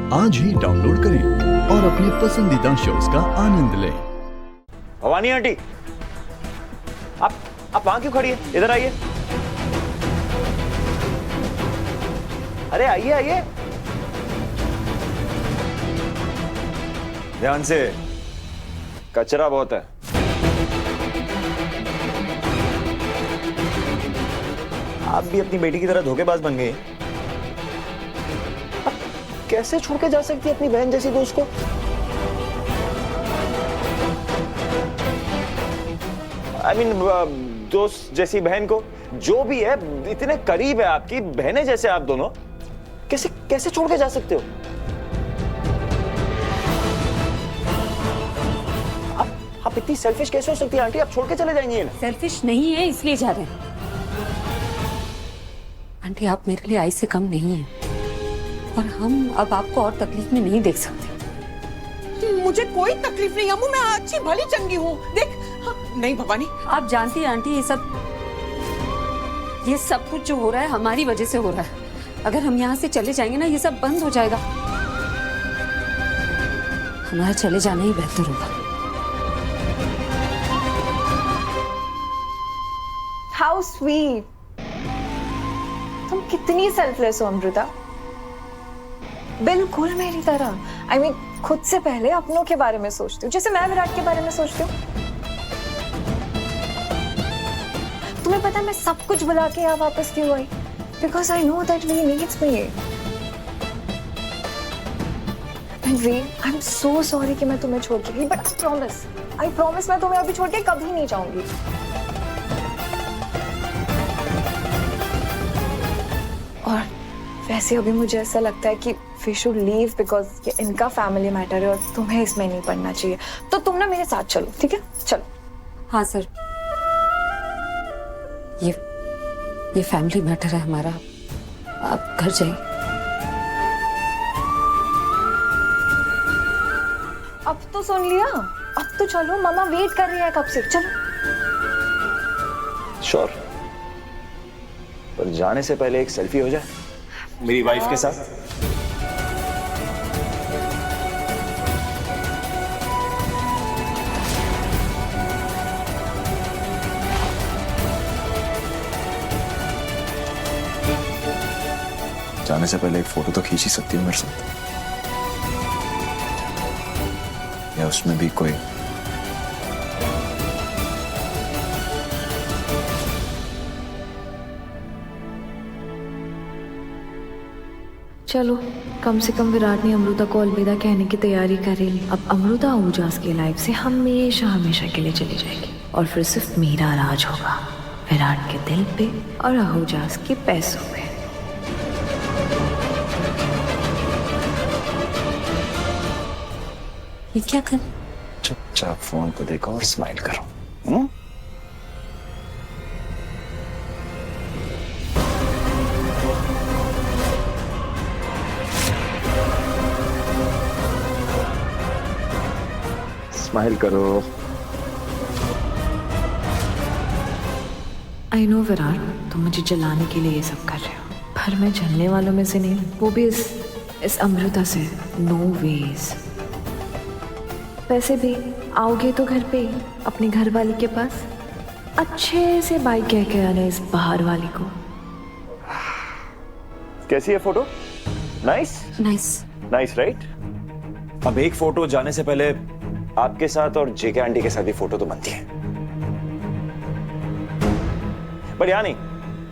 आज ही डाउनलोड करें और अपने पसंदीदा शोज का आनंद लें। भवानी आंटी, आप वहां क्यों खड़ी है? इधर आइए। अरे आइए आइए, ध्यान से, कचरा बहुत है। आप भी अपनी बेटी की तरह धोखेबाज बन गए। आप कैसे छोड़ के जा सकती है अपनी बहन जैसी दोस्त को? आई मीन दोस्त जैसी बहन को, जो भी है, इतने करीब है आपकी, बहनें जैसे आप दोनों, कैसे कैसे छोड़ के जा सकते हो? आप इतनी सेल्फिश कैसे हो सकती है आंटी? आप छोड़ के चले जाएंगे ना? सेल्फिश नहीं है इसलिए जा रहे हैं। आंटी, आप मेरे लिए आई से कम नहीं है और हम अब आपको और तकलीफ में नहीं देख सकते। मुझे कोई तकलीफ नहीं अम्मू, मैं अच्छी भली चंगी हूँ। देख, हाँ, नहीं भवानी, आप जानती हैं आंटी, ये सब कुछ जो हो रहा है हमारी वजह से हो रहा है। अगर हम यहाँ से चले जाएंगे ना, ये सब बंद हो जाएगा। हमारा चले जाना ही बेहतर होगा। हाउ स्वीट, तुम कितनी सेल्फलेस हो अमृता, बिल्कुल मेरी तरह। आई मीन, खुद से पहले अपनों के बारे में सोचती हूँ, जैसे मैं विराट के बारे में सोचती हूँ। तुम्हें पता है मैं सब कुछ बुला के यहाँ वापस क्यों आई? Because I know that we needs me. And we, I am so sorry कि मैं तुम्हें छोड़ के गई, बट आई प्रॉमिस मैं तुम्हें अभी छोड़ के कभी नहीं जाऊंगी। और वैसे अभी मुझे ऐसा लगता है कि वी शुड लीव, बिकॉज ये इनका फैमिली मैटर है और तुम्हें इसमें नहीं पड़ना चाहिए। तो तुम ना मेरे साथ चलो, ठीक है? चलो। हाँ सर, ये फैमिली मैटर है हमारा। आप घर जाइए। अब तो सुन लिया, अब तो चलो, मामा वेट कर रही है कब से। चलो। श्योर, पर जाने से पहले एक सेल्फी हो जाए मेरी वाइफ के साथ। जाने से पहले एक फोटो तो खींच ही सकती हूँ मेरे साथ, या उसमें भी कोई चलो, कम से कम विराट ने अमृता को अलविदा कहने की तैयारी कर ली। अब अमृता आहूजास की लाइफ से हमेशा हमेशा के लिए चली जाएगी और फिर सिर्फ मेरा राज होगा, विराट के दिल पे और आहूजास के पैसों पे। ये क्या कर? चुपचाप फोन को देखो और स्माइल करो। स्माइल करो। आई नो विराट, तुम मुझे जलाने के लिए ये सब कर रहे हो, पर मैं जलने वालों में से नहीं, वो भी इस अमृता से। No ways. वैसे भी आओगे तो घर पे ही, अपनी घर वाली के पास अच्छे से बाय कह के आना इस बाहर वाली को। कैसी है photo? Nice nice nice, right? अब एक फोटो जाने से पहले आपके साथ और जेके आंटी के साथ भी फोटो तो बनती है, पर यहाँ नहीं,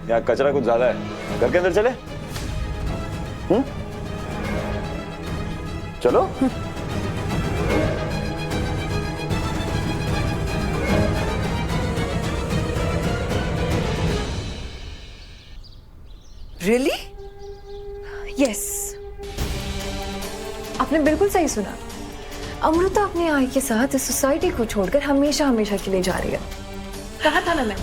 यहाँ कचरा कुछ ज्यादा है। घर के अंदर चले? चलो। रियली? यस, आपने बिल्कुल सही सुना। अमृता अपने आई के साथ इस सोसाइटी को छोड़कर हमेशा हमेशा के लिए जा रही है। कहा था ना मैं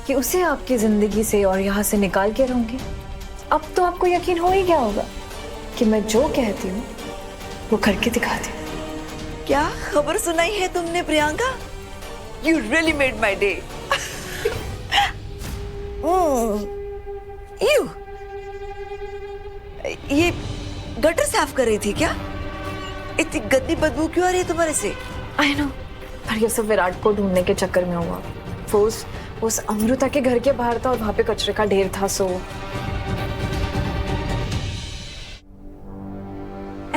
कि उसे आपकी जिंदगी से और यहाँ से निकाल के रहूंगी। अब तो आपको यकीन हो ही गया होगा कि मैं जो कहती हूँ वो करके दिखाती हूँ। क्या खबर सुनाई है तुमने Priyanka? You really made my day. You, ये गटर साफ कर रही थी क्या? इतनी गंदी बदबू क्यों आ रही है तुम्हारे से? आई नो, पर ये सब विराट को ढूंढने के चक्कर में हुआ। वो उस अमृता के घर के बाहर था और वहां पे कचरे का ढेर था। सो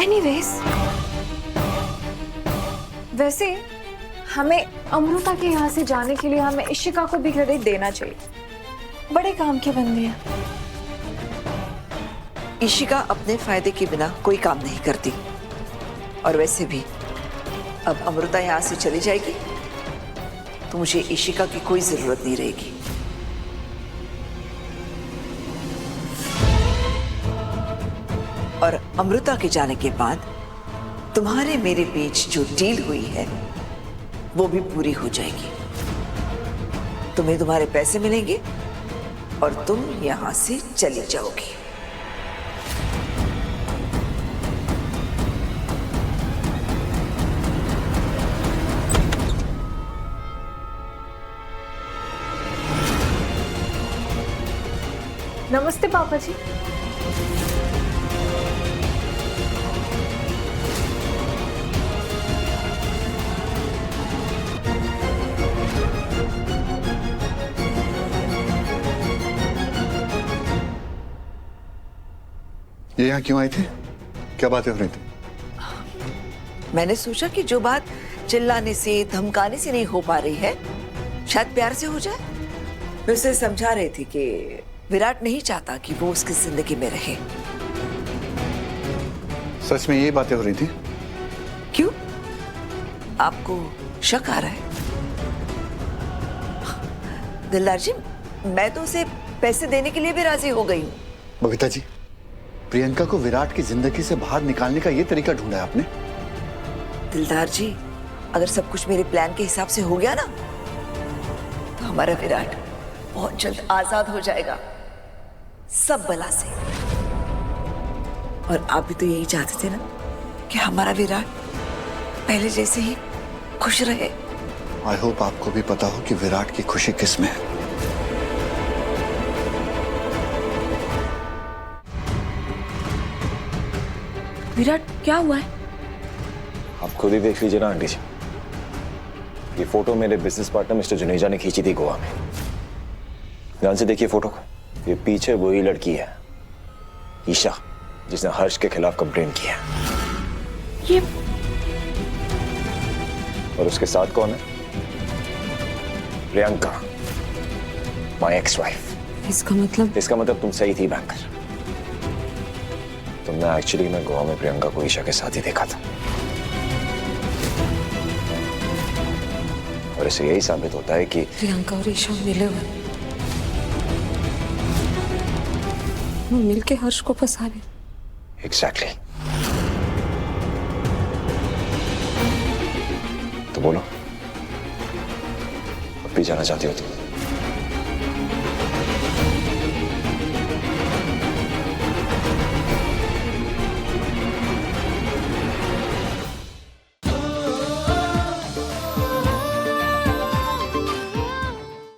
एनीवेज, वैसे हमें अमृता के यहाँ से जाने के लिए हमें इशिका को भी क्रेडिट देना चाहिए। बड़े काम के बंदे हैं। इशिका अपने फायदे के बिना कोई काम नहीं करती, और वैसे भी अब अमृता यहाँ से चली जाएगी तो मुझे इशिका की कोई जरूरत नहीं रहेगी। और अमृता के जाने के बाद तुम्हारे मेरे बीच जो डील हुई है वो भी पूरी हो जाएगी। तुम्हें तुम्हारे पैसे मिलेंगे और तुम यहां से चली जाओगी। नमस्ते पापा जी। ये यहाँ क्यों आए थे? क्या बातें हो रही थी? मैंने सोचा कि जो बात चिल्लाने से धमकाने से नहीं हो पा रही है, शायद प्यार से हो जाए। मैं उसे समझा रही थी कि विराट नहीं चाहता कि वो उसकी जिंदगी में रहे। सच में ये बातें हो रही थी? क्यों? आपको शक आ रहा है? दिलदार जी, मैं तो उसे पैसे देने के लिए भी राजी हो गई हूँ। बबीता जी, प्रियंका को विराट की जिंदगी से बाहर निकालने का ये तरीका ढूंढा है आपने? दिलदार जी, अगर सब कुछ मेरे प्लान के हिसाब से हो गया ना, तो हमारा विराट बहुत जल्द आजाद हो जाएगा सब बला से। और आप भी तो यही चाहते थे ना कि हमारा विराट पहले जैसे ही खुश रहे। आई होप आपको भी पता हो कि विराट की खुशी किस में है। विराट, क्या हुआ है? आप खुद ही देख लीजिए ना आंटी जी। ये फोटो मेरे बिजनेस पार्टनर मिस्टर जुनेजा ने खींची थी गोवा में। ध्यान से देखिए फोटो को। ये पीछे वही लड़की है, ईशा, जिसने हर्ष के खिलाफ कंप्लेन किया। ये और उसके साथ कौन है? Priyanka, my ex wife. इसका मतलब तुम सही थी बैंकर। तुमने एक्चुअली मैं गोवा में प्रियंका को ईशा के साथ ही देखा था, और इससे यही साबित होता है कि प्रियंका और ईशा मिले हुए, वो मिलके हर्ष को फंसा रहे। एग्जैक्टली। तो बोलो, अब भी जाना चाहती हो तुम?